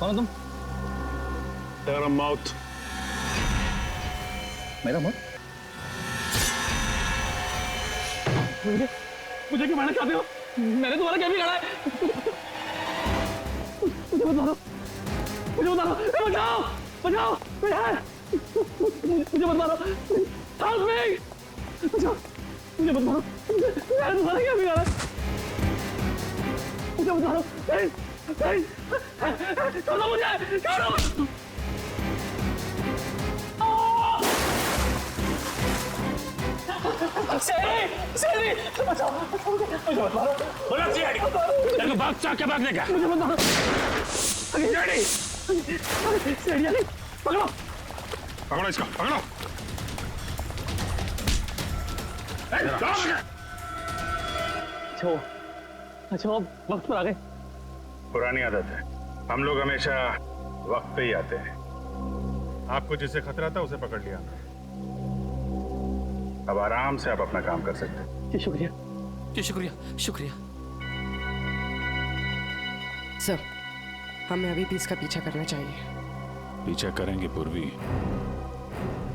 कौन हो तुम? तेरा मौत। मेरा मौत? मुझे क्यों मारना चाहते हो? मैंने तुम्हारा क्या बिगाड़ा है? मुझे बता दो, मुझे बता दो, बचाओ, बचाओ, मुझे बता दो, हेल्प मी, बचाओ, मुझे बता दो, मैंने तुम्हारा क्या बिगाड़ा? मुझे बता दो, छोड़ो मुझे, छोड़ो। शेरी, बचाओ, मुझे बता दो। बोला सीआईडी को, तेरे को भाग क्या भागने का? मुझे बता दो। सीआईडी, शेरी, पकड़ो, पकड़ो इसको, पकड़ो। अच्छा वक्त पर आ गए। पुरानी आदत है, हम लोग हमेशा वक्त पे ही आते हैं। आपको जिससे खतरा था उसे पकड़ लिया, अब आराम से आप अपना काम कर सकते हैं। जी शुक्रिया, जी शुक्रिया, शुक्रिया। सर, हमें अभी भी इसका पीछा करना चाहिए। पीछा करेंगे पूर्वी,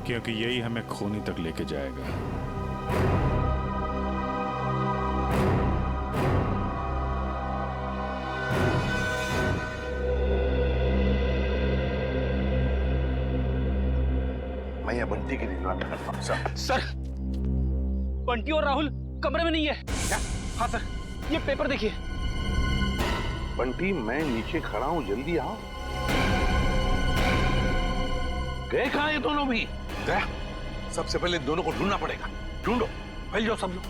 क्योंकि यही हमें खूनी तक लेके जाएगा। मैं ये बंटी की निगरानी करता हूं। सर, बंटी और राहुल कमरे में नहीं है। क्या? हाँ सर, ये पेपर देखिए। बंटी, मैं नीचे खड़ा हूं, जल्दी आओ। गए कहां ये दोनों भी? गया? सबसे पहले इन दोनों को ढूंढना पड़ेगा। ढूंढो, फैल जाओ सब लोग।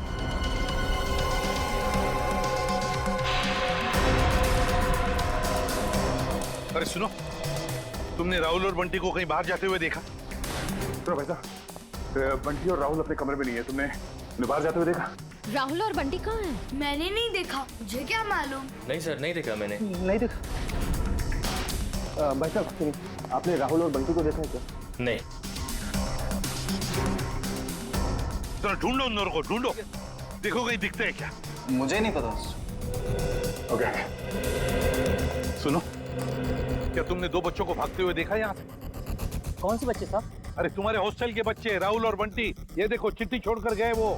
अरे सुनो, तुमने राहुल और बंटी को कहीं बाहर जाते हुए देखा? तो भाई साहब, बंटी और राहुल अपने कमरे में नहीं है। तुमने बाहर जाते हुए देखा? राहुल और बंटी कहाँ हैं? मैंने नहीं देखा, मुझे क्या मालूम। नहीं सर, नहीं देखा मैंने। नहीं देखा। भाई साहब सुनिए, आपने राहुल और बंटी को देखा है क्या? नहीं। तो ढूंढो उन दोनों को, ढूंढो, देखो कहीं दिखते हैं क्या। मुझे नहीं पता। ओके, सुनो, क्या तुमने दो बच्चों को भागते हुए देखा यहाँ से? कौन से बच्चे साहब? अरे तुम्हारे हॉस्टल के बच्चे, राहुल और बंटी। ये देखो, चिट्ठी छोड़कर गए वो।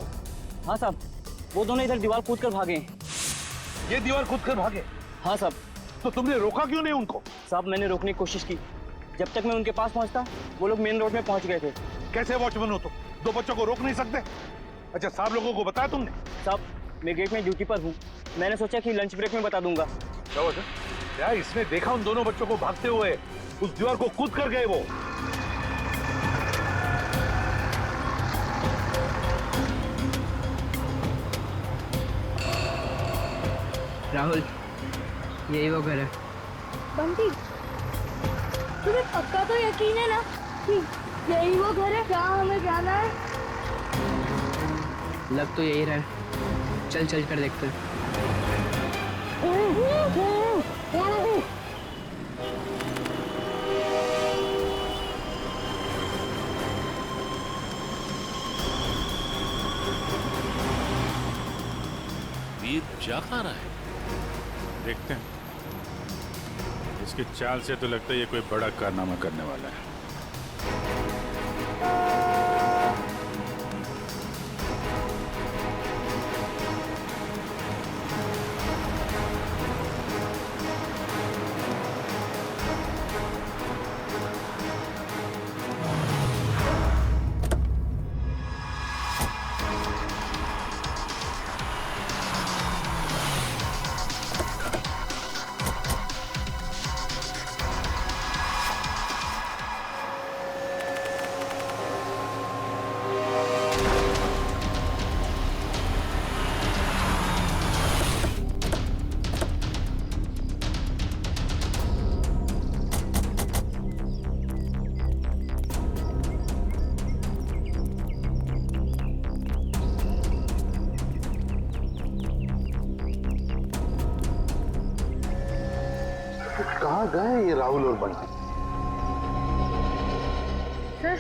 हाँ साहब, वो दोनों इधर दीवार कूद कर भागे। ये दीवार कूद कर भागे? हाँ साहब। तो तुमने रोका क्यों नहीं उनको? साहब, मैंने रोकने की कोशिश की। जब तक मैं उनके पास पहुंचता, वो लोग मेन रोड में पहुंच गए थे। कैसे वॉचमैन हो तुम? दो बच्चों को रोक नहीं सकते? अच्छा, साहब लोगों को बताया तुमने? साहब, मैं गेट में ड्यूटी पर हूँ। मैंने सोचा कि लंच ब्रेक में बता दूंगा। क्या इसने देखा उन दोनों बच्चों को भागते हुए? उस दीवार को कूद कर गए वो। राहुल, यही वो घर है। बंटी, तुम्हें पक्का तो यकीन है ना कि यही वो घर है जहाँ हमें जाना है? लग तो यही रहा है। चल चल कर देखते हैं। वीर जा कहाँ रहा है? देखते हैं। इसकी चाल से तो लगता है ये कोई बड़ा कारनामा करने वाला है। कहाँ गए ये राहुल और बंटी? सर,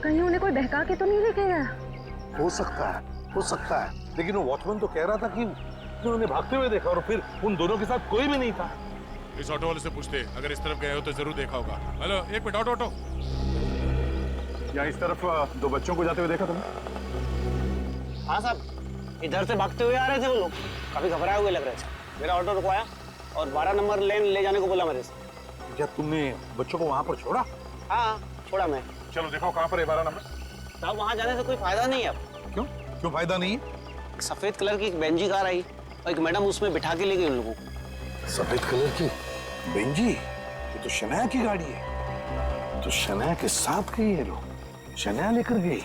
कहीं उन्हें कोई बहका के तो नहीं लेके गया? हो सकता है, हो सकता है, लेकिन वो वॉचमैन तो कह रहा था कि उन्होंने भागते हुए देखा और फिर उन दोनों के साथ कोई भी नहीं था। इस ऑटो वाले से पूछते, अगर इस तरफ गए हो तो जरूर देखा होगा। हेलो, एक मिनट, ऑटो ऑटो। यहाँ इस तरफ दो बच्चों को जाते हुए देखा तुमने? हाँ साहब, इधर से भागते हुए आ रहे थे वो लोग, काफी घबराए हुए लग रहे थे। मेरा ऑटो रुकवाया और 12 नंबर लेन ले जाने को बोला मेरे से। क्या तुमने बच्चों को वहाँ पर छोड़ा? हाँ, छोड़ा मैं। चलो देखो कहाँ पर है 12 नंबर। साहब वहाँ जाने से कोई फायदा नहीं है अब। क्यों? क्यों फायदा नहीं है? एक सफेद कलर की एक बेंजी कार आई और एक मैडम उसमें बिठा के ले गई उन लोगों को। सफेद कलर की बेंजी? ये तो शनाया की गाड़ी है। तो शनाया के साथ गई है लोग, शनाया लेकर गई।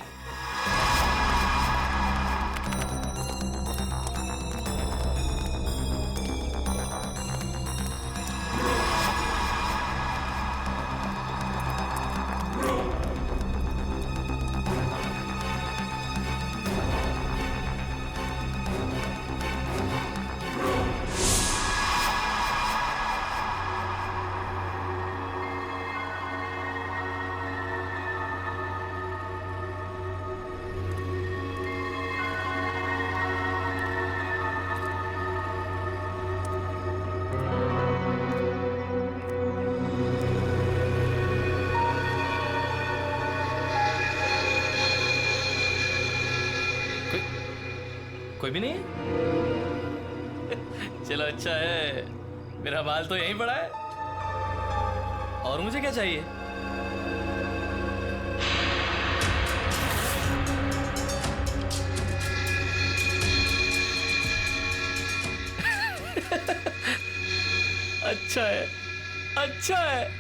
कोई भी नहीं है? चलो अच्छा है, मेरा माल तो यहीं पड़ा है। और मुझे क्या चाहिए? अच्छा है, अच्छा है।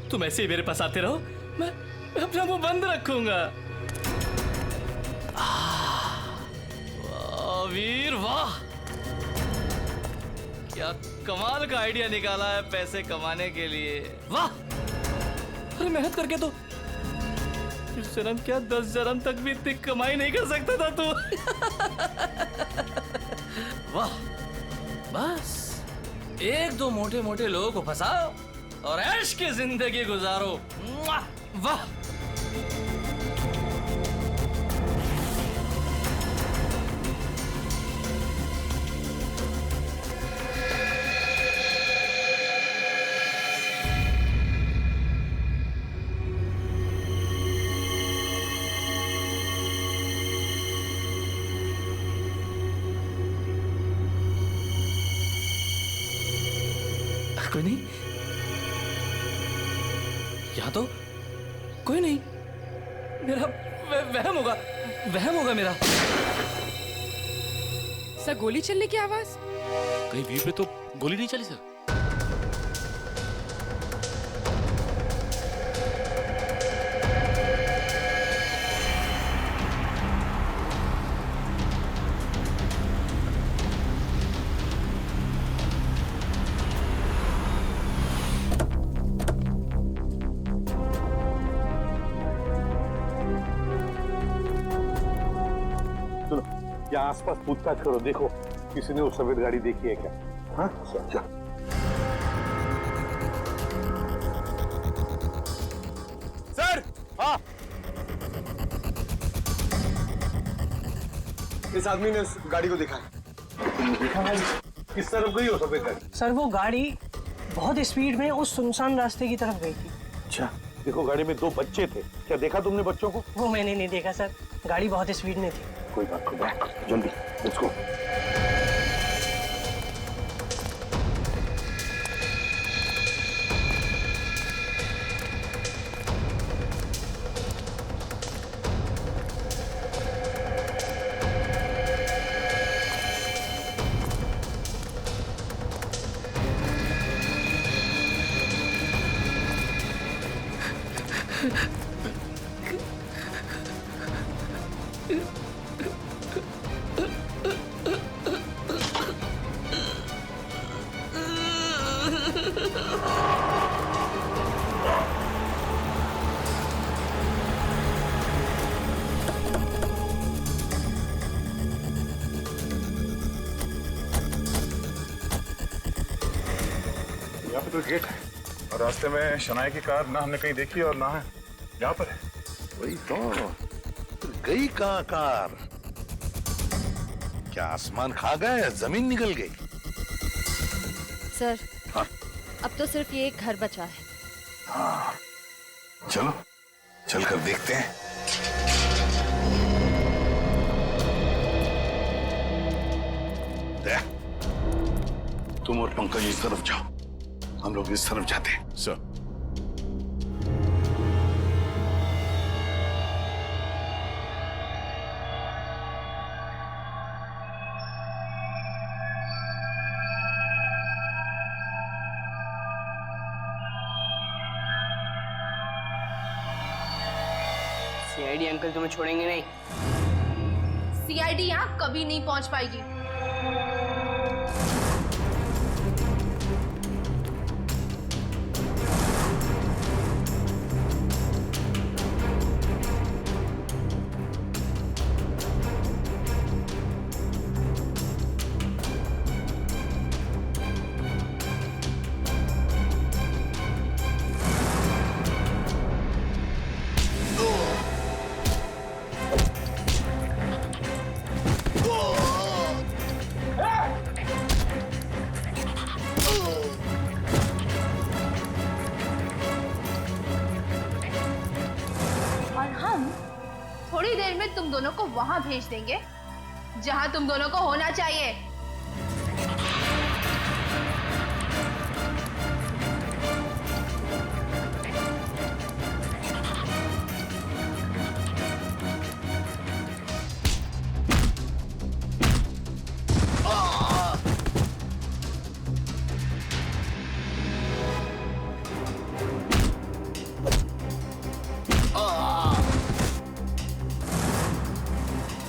तुम ऐसे ही मेरे पास आते रहो, मैं अपना मुंह बंद रखूंगा। वीर वाह, क्या कमाल का आइडिया निकाला है पैसे कमाने के लिए। वाह, अरे मेहनत करके तो इस जन्म क्या 10 जन्म तक भी इतनी कमाई नहीं कर सकता था तू। वाह, बस एक दो मोटे मोटे लोगों को फंसाओ और ऐश की जिंदगी गुजारो। वाह, कोई नहीं यहाँ तो, कोई नहीं। मेरा वहम होगा, वहम होगा मेरा। सर, गोली चलने की आवाज? कहीं वीर पे तो गोली नहीं चली सर। या आसपास पूछताछ करो, देखो किसी ने वो सफेद गाड़ी देखी है क्या? हाँ, चल। सर, हाँ, इस आदमी ने उस गाड़ी को देखा है। देखा है? किस तरफ गई हो सफेद गाड़ी? सर वो गाड़ी बहुत स्पीड में उस सुनसान रास्ते की तरफ गई थी। अच्छा, देखो गाड़ी में 2 बच्चे थे, क्या देखा तुमने बच्चों को? वो मैंने नहीं देखा सर, गाड़ी बहुत स्पीड में थी। कोई बात नहीं, जल्दी लेट्स गो। यहाँ पे तो गेट है और रास्ते में शनाया की कार ना हमने कहीं देखी और ना है यहाँ पर है। वही तो, गई कहाँ कार? क्या आसमान खा गया या जमीन निकल गई? सर हाँ अब तो सिर्फ ये एक घर बचा है। हाँ, चलो चलकर देखते हैं। दया, तुम और पंकज इस तरफ जाओ, हम लोग इस तरफ जाते हैं। सर सीआईडी अंकल तुम्हें छोड़ेंगे नहीं। सीआईडी यहाँ कभी नहीं पहुंच पाएगी। थोड़ी देर में तुम दोनों को वहां भेज देंगे जहां तुम दोनों को होना चाहिए।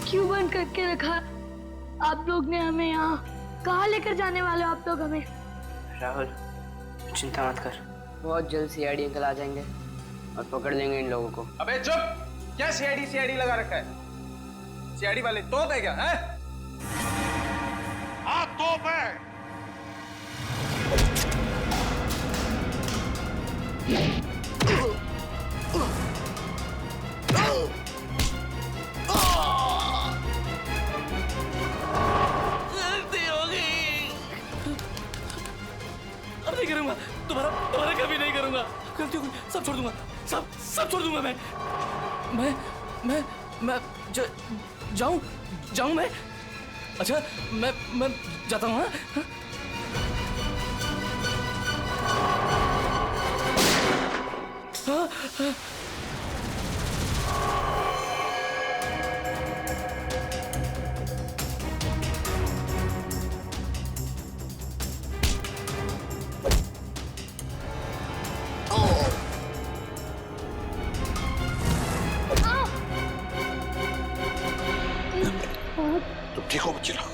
क्यों बंद करके रखा आप लोग ने हमें यहाँ? कहाँ लेकर जाने वाले हो आप लोग हमें? राहुल चिंता मत कर, बहुत जल्द सीआईडी अंकल आ जाएंगे और पकड़ लेंगे इन लोगों को। अबे चुप! क्या सीआईडी लगा रखा है? सीआईडी वाले तोप है क्या? हैं? हाँ तोप है। अब नहीं करूंगा, दोबारा कभी नहीं करूंगा। गलती हो गई, सब छोड़ दूंगा, सब छोड़ दूंगा मैं जाऊं मैं। अच्छा मैं जाता हूँ। हाँ? तुम ठीक हो बच्चे लोग?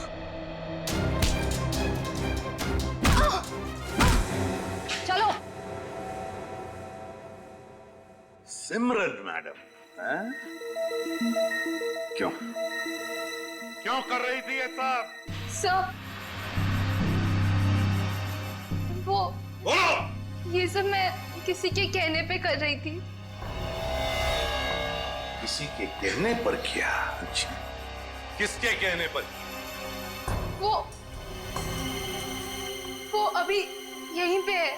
चलो। सिमरन मैडम, हैं? क्यों कर रही थी ये सब? सब वो बोलो। ये सब मैं किसी के कहने पे कर रही थी। किसी के कहने पर किया? अच्छा, किसके कहने पर? वो अभी यहीं पे है।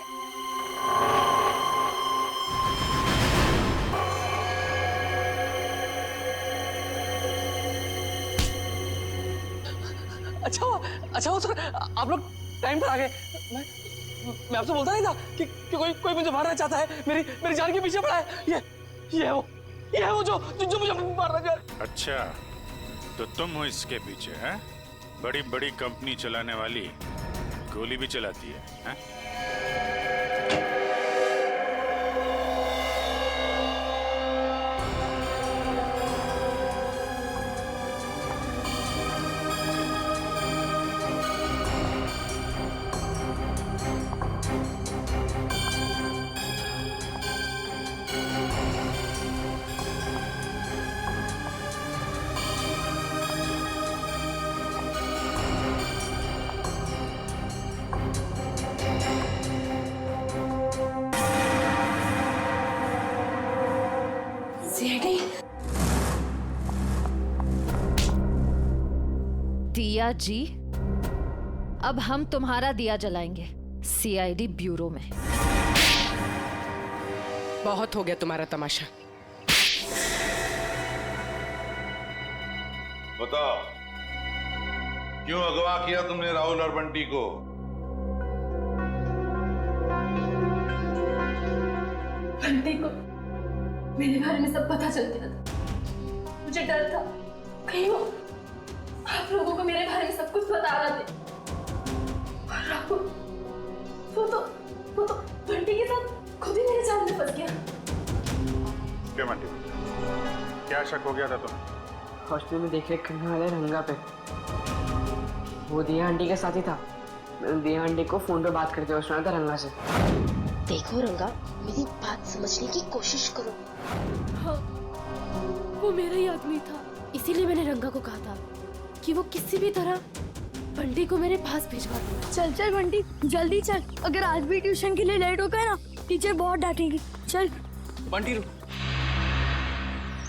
अच्छा वो सर, आप लोग टाइम पर आ गए। मैं आपसे बोलता नहीं था कि कोई मुझे मारना चाहता है, मेरी जान के पीछे पड़ा है। ये है वो जो मुझे मारना चाह रहा है। अच्छा तो तुम हो इसके पीछे, हैं? बड़ी कंपनी चलाने वाली गोली भी चलाती है, हैं? दिया जी, अब हम तुम्हारा दिया जलाएंगे। सीआईडी ब्यूरो में। बहुत हो गया तुम्हारा तमाशा। बताओ, क्यों अगवा किया तुमने राहुल और बंटी को? बंटी को मेरे बारे में सब पता चल गया था। मुझे डर था कहीं वो आप लोगों को मेरे बारे में सब कुछ बता रहा थे। और राहुल वो तो बंटी के साथ खुद ही मेरे जाल में फंस गया। क्यों बंटी, क्या शक हो गया था तुम्हें? हॉस्टल में देख रेख करने वाले रंगा पे वो दिया आंटी के साथ ही था। मैंने दिया आंटी को फोन पे बात करते हुए सुना था रंगा से। देखो रंगा, मेरी बात समझने की कोशिश करो। हाँ, वो मेरा ही आदमी था, इसीलिए मैंने रंगा को कहा था कि वो किसी भी तरह बंटी को मेरे पास भिजवा दे। चल चल बंटी, जल्दी चल, अगर आज भी ट्यूशन के लिए लेट हो गया ना टीचर बहुत डांटेगी। चल बंटी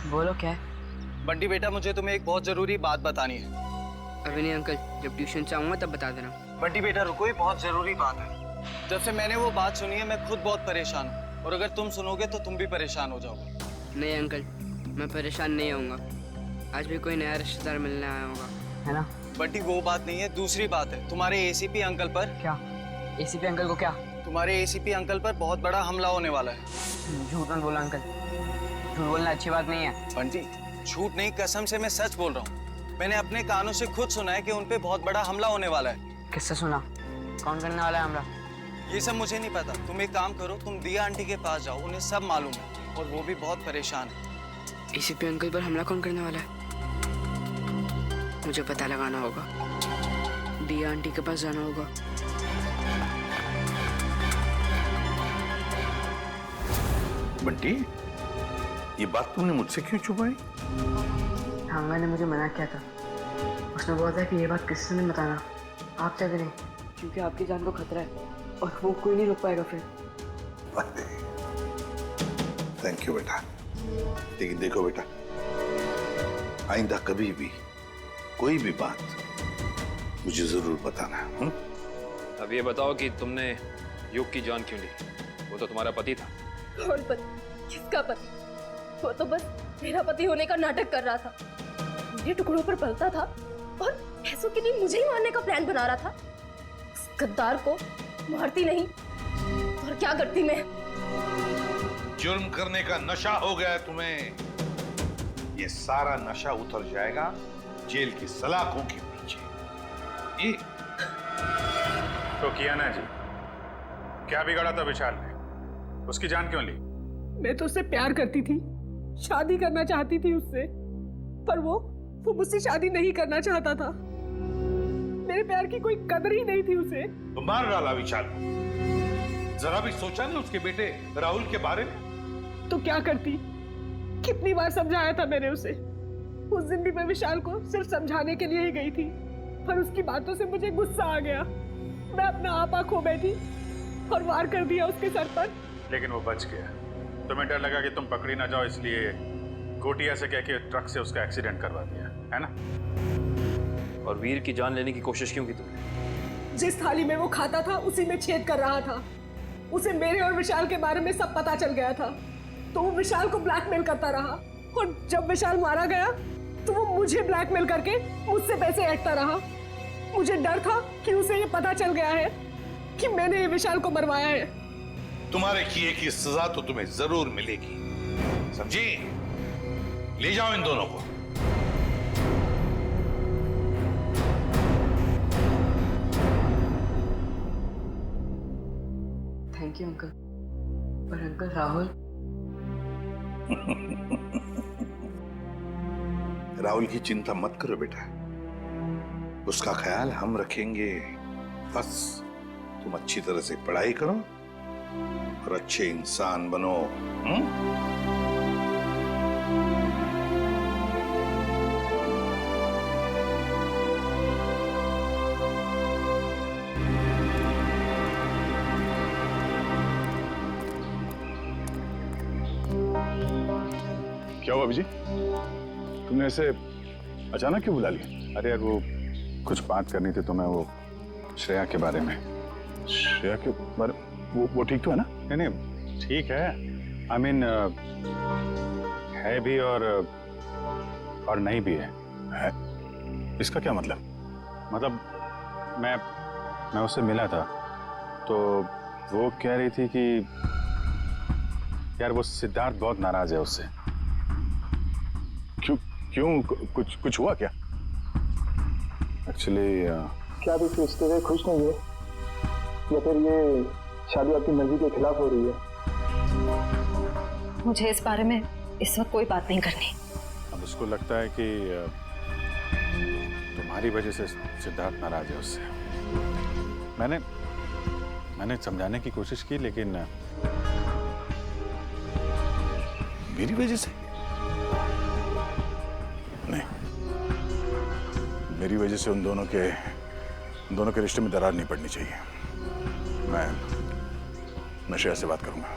बोलो क्या है? बंटी बेटा, मुझे तुम्हें एक बहुत जरूरी बात बतानी है। अभी नहीं अंकल, जब ट्यूशन से आऊंगा तब बता देना। बंटी बेटा रुको, ये बहुत जरूरी बात है। जब से मैंने वो बात सुनी है मैं खुद बहुत परेशान हूँ, और अगर तुम सुनोगे तो तुम भी परेशान हो जाओगे। नहीं अंकल, मैं परेशान नहीं होऊंगा। आज भी कोई नया रिश्तेदार मिलने आया होगा, है ना? बंटी वो बात नहीं है, दूसरी बात है। तुम्हारे एसीपी अंकल पर। क्या? एसीपी अंकल को क्या? तुम्हारे एसीपी अंकल पर बहुत बड़ा हमला होने वाला है। झूठ मत बोला अंकल, झूठ बोलना अच्छी बात नहीं है। बंटी झूठ नहीं, कसम से मैं सच बोल रहा हूँ। मैंने अपने कानों से खुद सुना है कि उन पे बहुत बड़ा हमला होने वाला है। किससे सुना? कौन करने वाला है हमला? ये सब मुझे नहीं पता। तुम एक काम करो, तुम दिया आंटी के पास जाओ, उन्हें सब मालूम है और वो भी बहुत परेशान है। एसीपी अंकल पर हमला कौन करने वाला है? मुझे पता लगाना होगा, दिया आंटी के पास जाना होगा। बंटी, ये बात तुमने मुझसे क्यों छुपाई? ठांगा ने मुझे मना किया था। उसने बोला था कि ये बात किसी से नहीं बताना, आप चाहे नहीं, क्योंकि आपकी जान को खतरा है और वो कोई नहीं रोक पाएगा फिर। थैंक यू बेटा। लेकिन देखो बेटा, आइंदा कभी भी कोई भी बात मुझे जरूर बताना। अब ये बताओ कि तुमने युग की जान क्यों ली? वो तो तुम्हारा पति था। कौन पति? किसका पति? वो तो बस मेरा पति होने का नाटक कर रहा था, मेरे टुकड़ों पर पलता था और पैसों के लिए मुझे ही मारने का प्लान बना रहा था। उस गद्दार को मारती नहीं और क्या करती मैं? जुर्म करने का नशा हो गया है तुम्हें। ये सारा नशा उतर जाएगा जेल की सलाखों के पीछे। ये तो किया ना जी, क्या बिगाड़ा था विशाल ने? उसकी जान क्यों ली? मैं तो उससे प्यार करती थी, शादी करना चाहती थी उससे, पर वो मुझसे शादी नहीं करना चाहता था। मेरे प्यार की कोई कदर ही नहीं थी उसे। तो मार डाला विशाल को। जरा भी सोचा नहीं उसके बेटे राहुल के बारे में? तो क्या करती? कितनी बार समझाया था मैंने उसे। उस दिन भी मैं विशाल को सिर्फ समझाने के लिए ही गई थी, पर उसकी बातों से मुझे गुस्सा आ गया। मैं अपना आपा खो बैठी और वार कर दिया उसके सर पर। लेकिन वो बच गया। तुम्हें डर लगा कि तुम पकड़ी ना जाओ, इसलिए गोटिया से कह के ट्रक से उसका एक्सीडेंट करवा दिया, है ना? और वीर की जान लेने की कोशिश क्यों की तुमने? जिस थाली में वो खाता था उसी में छेद कर रहा था। उसे मेरे और विशाल के बारे में सब पता चल गया था, तो वो विशाल को ब्लैकमेल करता रहा, और जब विशाल मारा गया तो वो मुझे ब्लैकमेल करके मुझसे पैसे ऐंठता रहा। मुझे डर था कि उसे ये पता चल गया है कि मैंने ये विशाल को मरवाया है। तुम्हारे किए की सजा तो तुम्हें जरूर मिलेगी, समझी? ले जाओ इन दोनों को। Thank you uncle. पर अंकल राहुल राहुल की चिंता मत करो बेटा, उसका ख्याल हम रखेंगे। बस तुम अच्छी तरह से पढ़ाई करो और अच्छे इंसान बनो। क्या हुआ अभिजीत? तुमने ऐसे अचानक क्यों बुला लिया? अरे यार वो कुछ बात करनी थी तुम्हें, वो श्रेया के बारे में। श्रेया के बारे वो ठीक तो है ना? नहीं नहीं ठीक है। आई मीन है भी और नहीं भी है। इसका क्या मतलब? मतलब मैं उससे मिला था तो वो कह रही थी कि यार वो सिद्धार्थ बहुत नाराज है उससे। क्यों कुछ हुआ क्या? एक्चुअली क्या आप इस रिश्ते से खुश नहीं है या फिर ये शादी आपकी मर्जी के खिलाफ हो रही है? मुझे इस बारे में इस वक्त कोई बात नहीं करनी। अब उसको लगता है कि तुम्हारी वजह से सिद्धार्थ नाराज है उससे। मैंने समझाने की कोशिश की लेकिन मेरी वजह से? नहीं, मेरी वजह से उन दोनों के रिश्ते में दरार नहीं पड़नी चाहिए। मैं श्रेया से बात करूंगा।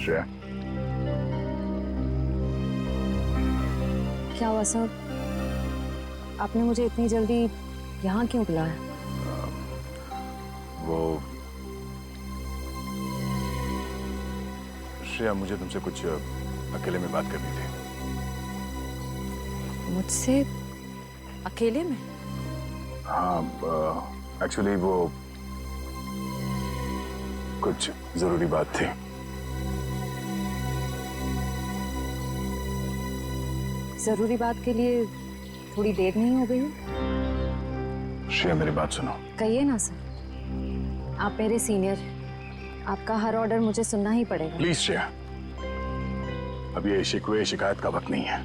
श्रेया, क्या हुआ सर? आपने मुझे इतनी जल्दी यहाँ क्यों बुलाया? वो श्रेया, मुझे तुमसे कुछ अकेले में बात करनी थी। मुझसे अकेले में? हाँ, एक्चुअली वो कुछ जरूरी बात थी। जरूरी बात के लिए थोड़ी देर नहीं हो गई? श्रेया, मेरी बात सुनो। कहिए ना सर, आप मेरे सीनियर, आपका हर ऑर्डर मुझे सुनना ही पड़ेगा। प्लीज श्रेया, अब ये शिकवे शिकायत का वक्त नहीं है।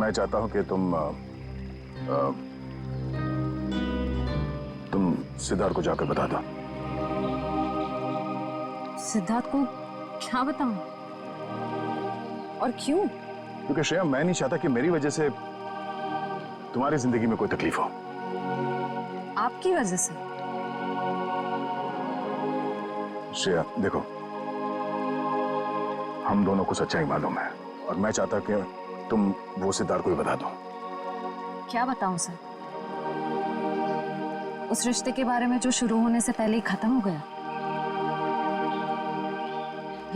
मैं चाहता हूं कि तुम सिद्धार्थ को जाकर बता दो। सिद्धार्थ को क्या बताऊं? और क्यों? क्योंकि श्रेया, मैं नहीं चाहता कि मेरी वजह से तुम्हारी जिंदगी में कोई तकलीफ हो। आपकी वजह से? श्रेया देखो, हम दोनों को सच्चाई मालूम है और मैं चाहता कि तुम वो सिद्धार्थ को ही बता दो। क्या बताऊं सर? उस रिश्ते के बारे में जो शुरू होने से पहले ही खत्म हो गया,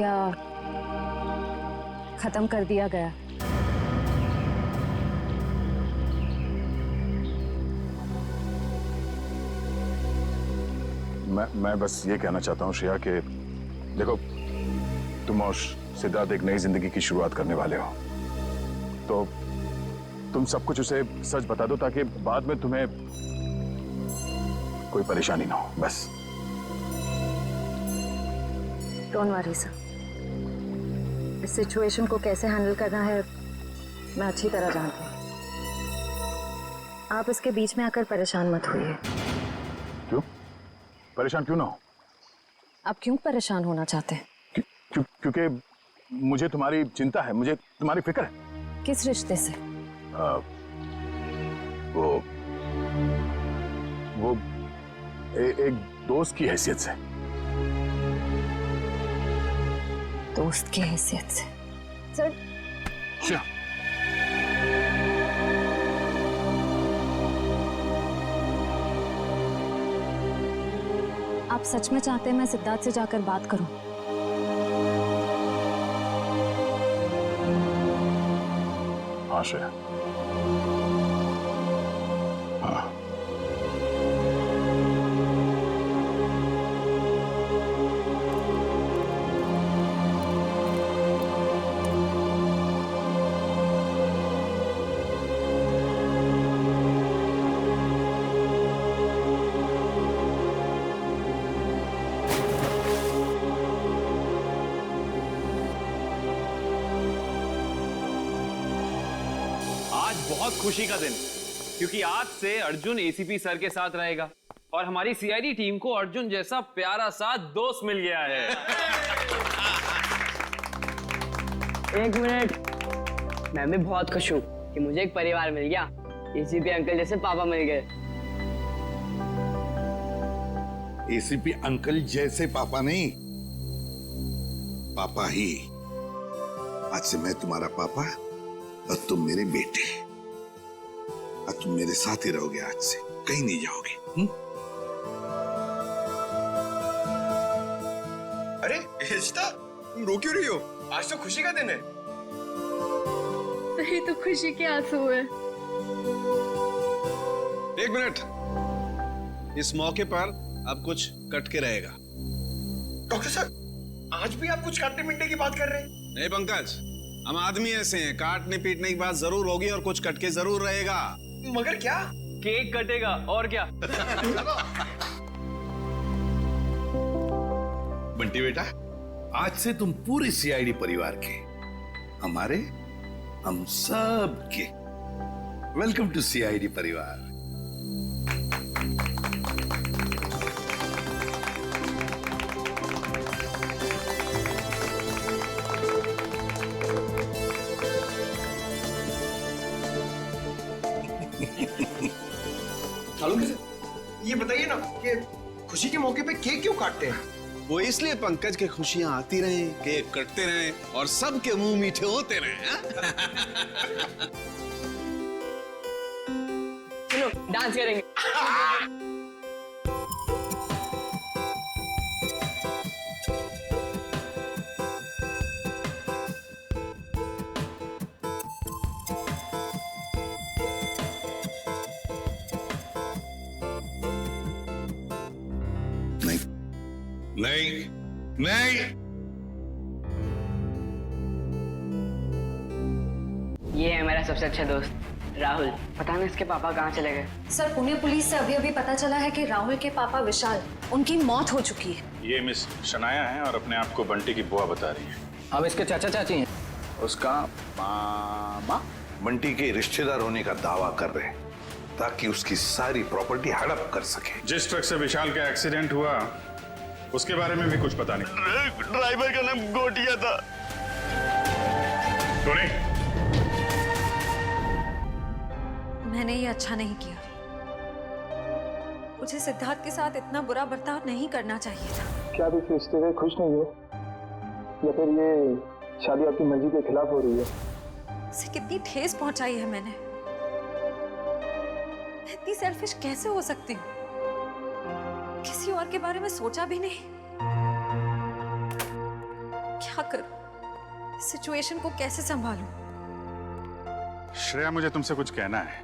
या खत्म कर दिया गया? मैं बस ये कहना चाहता हूँ श्रेया कि देखो, तुम और सिद्धार्थ एक नई जिंदगी की शुरुआत करने वाले हो, तो तुम सब कुछ उसे सच बता दो ताकि बाद में तुम्हें कोई परेशानी ना हो। बस। डोंट वरी सर, इस सिचुएशन को कैसे हैंडल करना है मैं अच्छी तरह जानती हूँ। आप इसके बीच में आकर परेशान मत होइए। क्यों? परेशान क्यों ना हो? आप क्यों परेशान होना चाहते हैं? क्योंकि मुझे तुम्हारी चिंता है, मुझे तुम्हारी फिक्र है। किस रिश्ते से? वो एक दोस्त की हैसियत से। दोस्त की हैसियत से? सर क्या? आप सच में चाहते हैं मैं सिद्धार्थ से जाकर बात करूं? हाँ श्रेया, हाँ। बहुत खुशी का दिन, क्योंकि आज से अर्जुन एसीपी सर के साथ रहेगा और हमारी सीआईडी टीम को अर्जुन जैसा प्यारा सा दोस्त मिल गया है। एक मिनट, मैं भी बहुत खुश हूँ कि मुझे एक परिवार मिल गया। एसीपी अंकल जैसे पापा मिल गए। एसीपी अंकल जैसे पापा नहीं, पापा ही। आज से मैं तुम्हारा पापा और तुम मेरे बेटे, और तुम मेरे साथ ही रहोगे। आज से कहीं नहीं जाओगे। अरे रिश्ता, तुम रो क्यों रही हो? आज तो खुशी का दिन है। नहीं तो खुशी के आंसू है। एक मिनट, इस मौके पर अब कुछ कट के रहेगा। डॉक्टर साहब, आज भी आप कुछ काटने पीटने की बात कर रहे हैं? नहीं पंकज, हम आदमी ऐसे हैं, काटने पीटने की बात जरूर होगी और कुछ कट के जरूर रहेगा। मगर क्या? केक कटेगा और क्या। बंटी बेटा, आज से तुम पूरे सीआईडी परिवार के, हमारे, हम सब के वेलकम टू सीआईडी परिवार। ये बताइए ना कि खुशी के मौके पे केक क्यों काटते हैं? वो इसलिए पंकज के खुशियां आती रहें, केक कटते रहें और सबके मुंह मीठे होते रहें। चलो डांस करेंगे। नहीं नहीं, ये है मेरा सबसे अच्छा दोस्त राहुल। पता नहीं इसके पापा कहाँ चले गए। सर, पुणे पुलिस से अभी अभी पता चला है कि राहुल के पापा विशाल, उनकी मौत हो चुकी है। ये मिस शनाया है और अपने आप को बंटी की बुआ बता रही है। हम इसके चाचा चाची हैं। उसका मामा बंटी के रिश्तेदार होने का दावा कर रहे हैं ताकि उसकी सारी प्रॉपर्टी हड़प कर सके। जिस ट्रक से विशाल का एक्सीडेंट हुआ उसके बारे में भी कुछ पता नहीं। ड्राइवर का नाम गोटिया था। टोनी, मैंने ये अच्छा नहीं किया। मुझे सिद्धार्थ के साथ इतना बुरा बर्ताव नहीं करना चाहिए था। क्या आप इस रिश्ते से खुश नहीं हो, या फिर ये शादी आपकी मर्जी के खिलाफ हो रही है? उसे कितनी ठेस पहुंचाई है मैंने। इतनी सेल्फिश कैसे हो सकती हूँ? किसी और के बारे में सोचा भी नहीं। क्या करूं? सिचुएशन को कैसे संभालूं? श्रेया, मुझे तुमसे कुछ कहना है।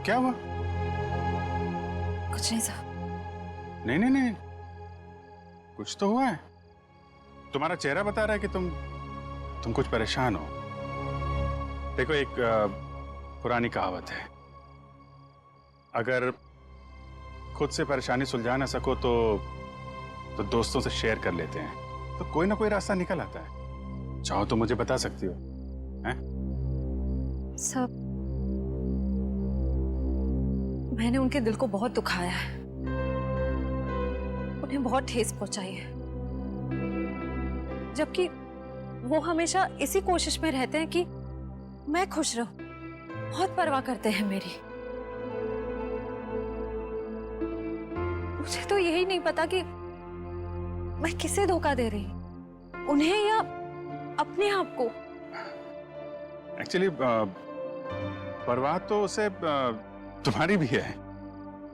क्या हुआ? कुछ नहीं साहब। नहीं नहीं नहीं, कुछ तो हुआ है। तुम्हारा चेहरा बता रहा है कि तुम कुछ परेशान हो। देखो, एक पुरानी कहावत है, अगर खुद से परेशानी सुलझा ना सको तो दोस्तों से शेयर कर लेते हैं, तो कोई ना कोई रास्ता निकल आता है। चाहो तो मुझे बता सकती हो। हैं? सब मैंने उनके दिल को बहुत दुखाया है, उन्हें बहुत ठेस पहुंचाई है, जबकि वो हमेशा इसी कोशिश में रहते हैं कि मैं खुश रहूं। बहुत परवाह करते हैं मेरी। मुझे तो यही नहीं पता कि मैं किसे धोखा दे रही हूं, उन्हें या अपने आप को। एक्चुअली परवाह तो उसे तुम्हारी भी है।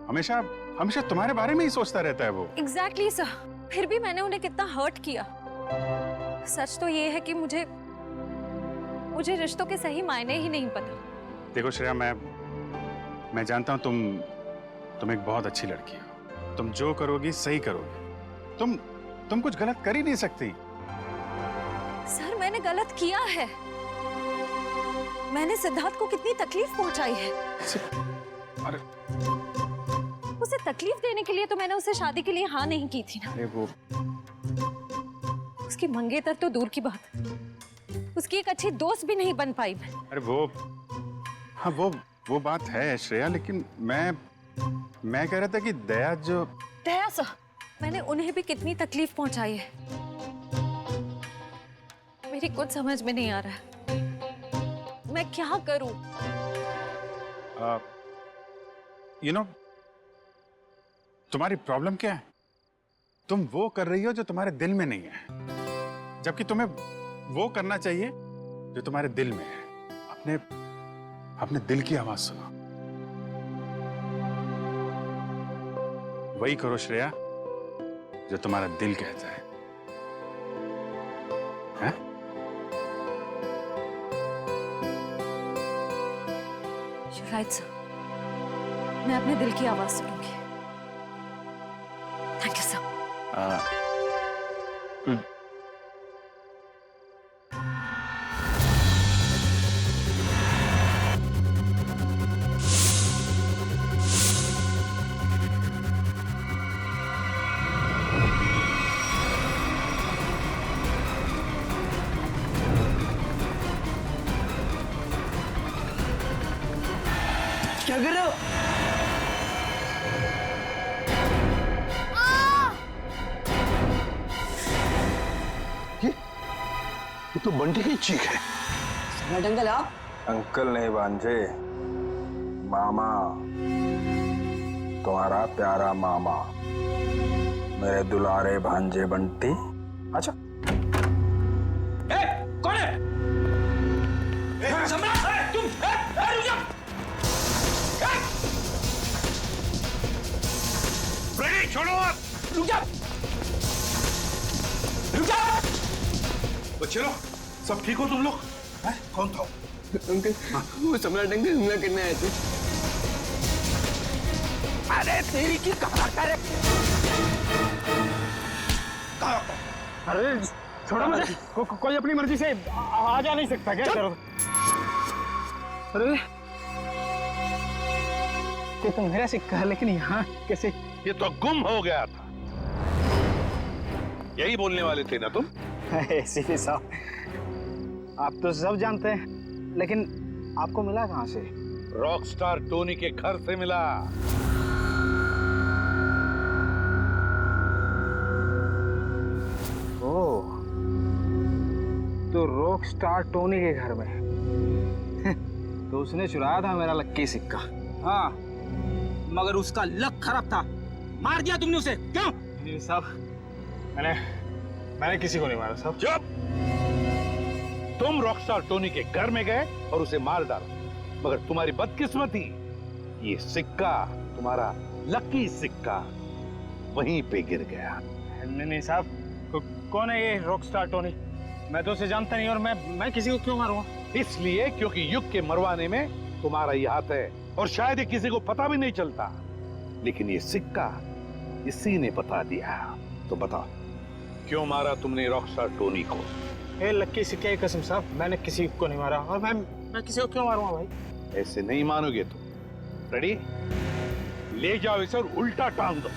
हमेशा हमेशा तुम्हारे बारे में ही सोचता रहता है वो। एग्जैक्टली सर, फिर भी मैंने उन्हें कितना हर्ट किया। सच तो ये है कि मुझे रिश्तों के सही मायने ही नहीं पता। देखो श्रेया, मैं जानता हूं तुम एक बहुत अच्छी लड़की हो। तुम जो करोगी सही करोगी। तुम कुछ गलत कर ही नहीं सकती। सर, मैंने गलत किया है। मैंने सिद्धार्थ को कितनी तकलीफ पहुंचाई है। अरे उसे तकलीफ देने के लिए तो मैंने उसे शादी के लिए हाँ नहीं की थी ना। अरे वो उसकी मंगेतर तो दूर की बात, उसकी एक अच्छी दोस्त भी नहीं बन पाई मैं। अरे वो हाँ वो बात है श्रेया, लेकिन मैं कह रहा था कि दया जो दया सर, मैंने उन्हें भी कितनी तकलीफ पहुंचाई है, मेरी कुछ समझ में नहीं आ रहा है, मैं क्या करूं? यू नो, तुम्हारी प्रॉब्लम क्या है? तुम वो कर रही हो जो तुम्हारे दिल में नहीं है, जबकि तुम्हें वो करना चाहिए जो तुम्हारे दिल में है। अपने दिल की आवाज सुनो, वही करो श्रेया जो तुम्हारा दिल कहता है, हैं? राइट सर, मैं अपने दिल की आवाज सुनूंगी। Thank you sir. क्या कर रहे हो? ये तो बंटी की चीख है। सम्राट अंकल आप? अंकल नहीं भांजे, मामा, तुम्हारा प्यारा मामा, मेरे दुलारे भांजे बंटी। अच्छा कौन है? सम्राट तुम रुक जा। फ्रेडी छोड़ो आप। रुक जा, रुक जा। बच्चे लोग सब ठीक हो तुम लोग? कौन था? अंकल वो सम्राट अंकल हमला करने आए थे। अरे तेरी की कहा कर? अरे छोड़ो मुझे, कोई अपनी मर्जी से आ जा नहीं सकता क्या? करो। अरे ये तो मेरा सिक्का है, लेकिन यहाँ कैसे? ये तो गुम हो गया था। यही बोलने वाले थे ना तुम? सीधी साहब, आप तो सब जानते हैं, लेकिन आपको मिला कहाँ से? रॉकस्टार टोनी के घर से मिला। ओह, तो रॉकस्टार टोनी के घर में तो उसने चुराया था मेरा लक्की सिक्का। हाँ, मगर उसका लक खराब था, मार दिया तुमने उसे। क्यों? नहीं साहब, मैंने किसी को नहीं मारा साहब। चुप! तुम रॉकस्टार टोनी के घर में गए और उसे मार डाला, मगर तुम्हारी बदकिस्मती, ये सिक्का, तुम्हारा लकी सिक्का, वहीं पे गिर गया। नहीं साहब, कौन है ये रॉकस्टार टोनी? मैं तो उसे जानता नहीं, और मैं किसी को क्यों मारूंगा? इसलिए क्योंकि युग के मरवाने में तुम्हारा ही हाथ है, और शायद ये किसी को पता भी नहीं चलता, लेकिन ये सिक्का इसी ने बता दिया। तो बताओ, क्यों मारा तुमने रॉकस्टार टोनी को? ए लक्की सिक्के की कसम साहब, मैंने किसी को नहीं मारा, और मैं किसी को क्यों मारूंगा भाई? ऐसे नहीं मानोगे तुम। रेडी? ले जाओ इसे और उल्टा टांग दो।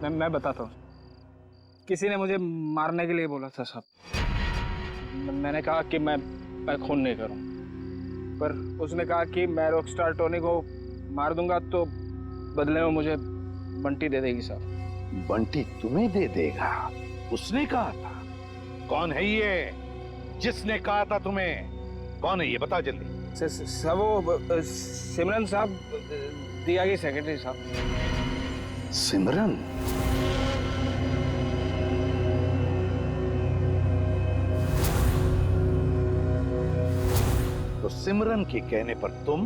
मैं बताता हूँ। किसी ने मुझे मारने के लिए बोला था साहब। मैंने कहा कि मैं खून नहीं करूँ, पर उसने कहा कि मैं रॉकस्टार टोनी को मार दूंगा तो बदले में मुझे बंटी दे देगी साहब। बंटी तुम्हें दे देगा? उसने कहा था? कौन है ये जिसने कहा था तुम्हें? कौन है ये, बता जल्दी। सब वो सिमरन साहब, दिया की सेक्रेटरी साहब। सिमरन? तो सिमरन के कहने पर तुम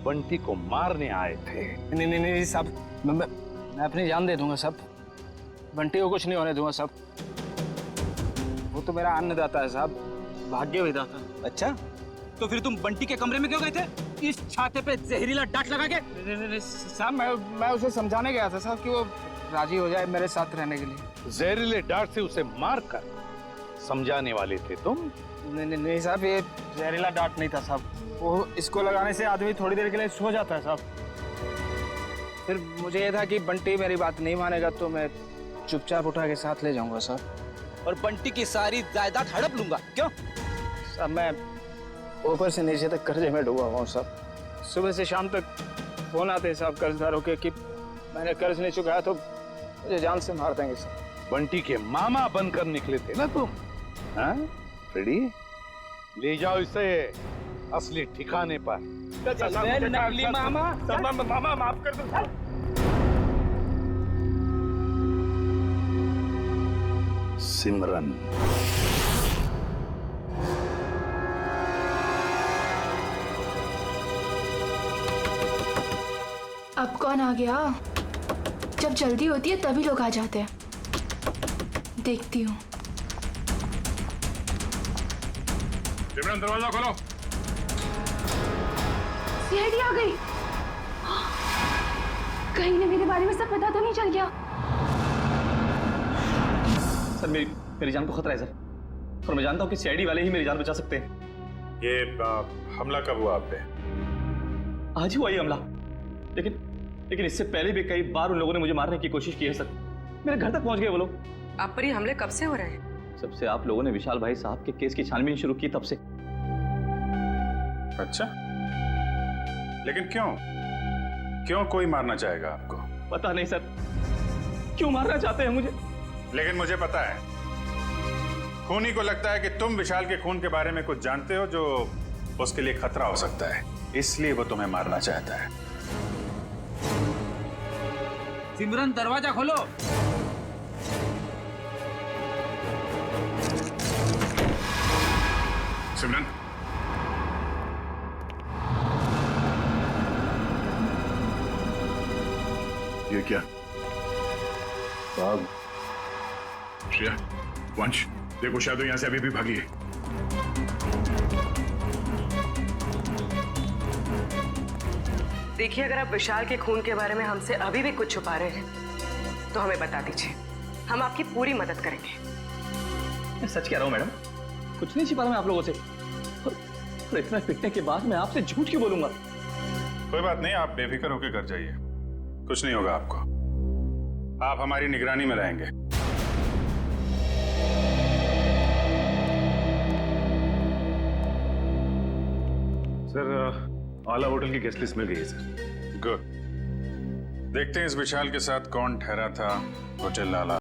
बंटी को मारने आए थे? नहीं साहब, मैं अपनी जान दे दूंगा साहब, बंटी को कुछ नहीं होने दूंगा साहब। वो तो मेरा अन्नदाता है साहब, भाग्य विधाता। अच्छा, तो फिर तुम बंटी के कमरे में क्यों गए थे? इस छाते पे जहरीला डांट लगा के? नहीं साहब, मैं उसे समझाने गया था साहब कि वो राजी हो जाए मेरे साथ रहने के लिए। जहरीले डांट से उसे मारकर समझाने वाले थे तुम? नहीं साहब, ये जहरीला डांट नहीं था साहब। वो इसको लगाने से आदमी थोड़ी देर के लिए सो जाता है साहब। फिर मुझे ये था कि बंटी मेरी बात नहीं मानेगा तो मैं चुपचाप उठा के साथ ले जाऊंगा साहब, और बंटी की सारी जायदाद हड़प लूंगा। क्यों? अब मैं ऊपर से नीचे तक कर्जे में डूबा हुआ हूँ साहब। सुबह से शाम तक फोन आते हैं साहब कर्जदारों के कि मैंने कर्ज नहीं चुकाया तो मुझे जान से मार देंगे साहब। बंटी के मामा बनकर निकले थे ना तुम, हाँ? फ्रेडी, ले जाओ इसे असली ठिकाने पर। नकली मामा, मामा माफ कर दो। सिमरन, अब कौन आ गया? जब जल्दी होती है तभी लोग आ जाते हैं। देखती हूँ। सिमरन दरवाजा खोलो। सीआईडी आ गई। कहीं ने मेरे बारे में सब पता तो नहीं चल गया? सर मेरी जान को खतरा है सर, और मैं जानता हूँ कि सीआईडी वाले ही मेरी जान बचा सकते हैं। ये हमला कब हुआ आप पे? आज ही हुआ ये हमला, लेकिन इससे पहले भी कई बार उन लोगों ने मुझे मारने की कोशिश की है सर। मेरे घर तक पहुंच गए वो लोग। आप पर ये हमले कब से हो रहे हैं? सबसे आप लोगों ने विशाल भाई साहब के केस की छानबीन शुरू की तब से। अच्छा, लेकिन क्यों कोई मारना चाहेगा आपको? पता नहीं सर, क्यों मारना चाहते हैं मुझे। लेकिन मुझे पता है, खूनी को लगता है कि तुम विशाल के खून के बारे में कुछ जानते हो जो उसके लिए खतरा हो सकता है, इसलिए वो तुम्हें मारना चाहता है। सिमरन दरवाजा खोलो। सिमरन, ये क्या? साहब, श्रेया, वंश, देखो शायद यहां से अभी भी भागी है। देखिए, अगर आप विशाल के खून के बारे में हमसे अभी भी कुछ छुपा रहे हैं तो हमें बता दीजिए, हम आपकी पूरी मदद करेंगे। मैं सच कह रहा हूँ मैडम, कुछ नहीं छिपा रहा मैं आप लोगों से। और इतना पिटने के बाद मैं आपसे झूठ क्यों बोलूंगा? कोई बात नहीं, आप बेफिक्र होकर घर जाइए, कुछ नहीं होगा आपको। आप हमारी निगरानी में रहेंगे। सर, आला होटल की गेस्ट लिस्ट मिल गई है सर। गुड। देखते हैं इस विशाल के साथ कौन ठहरा था होटल आला।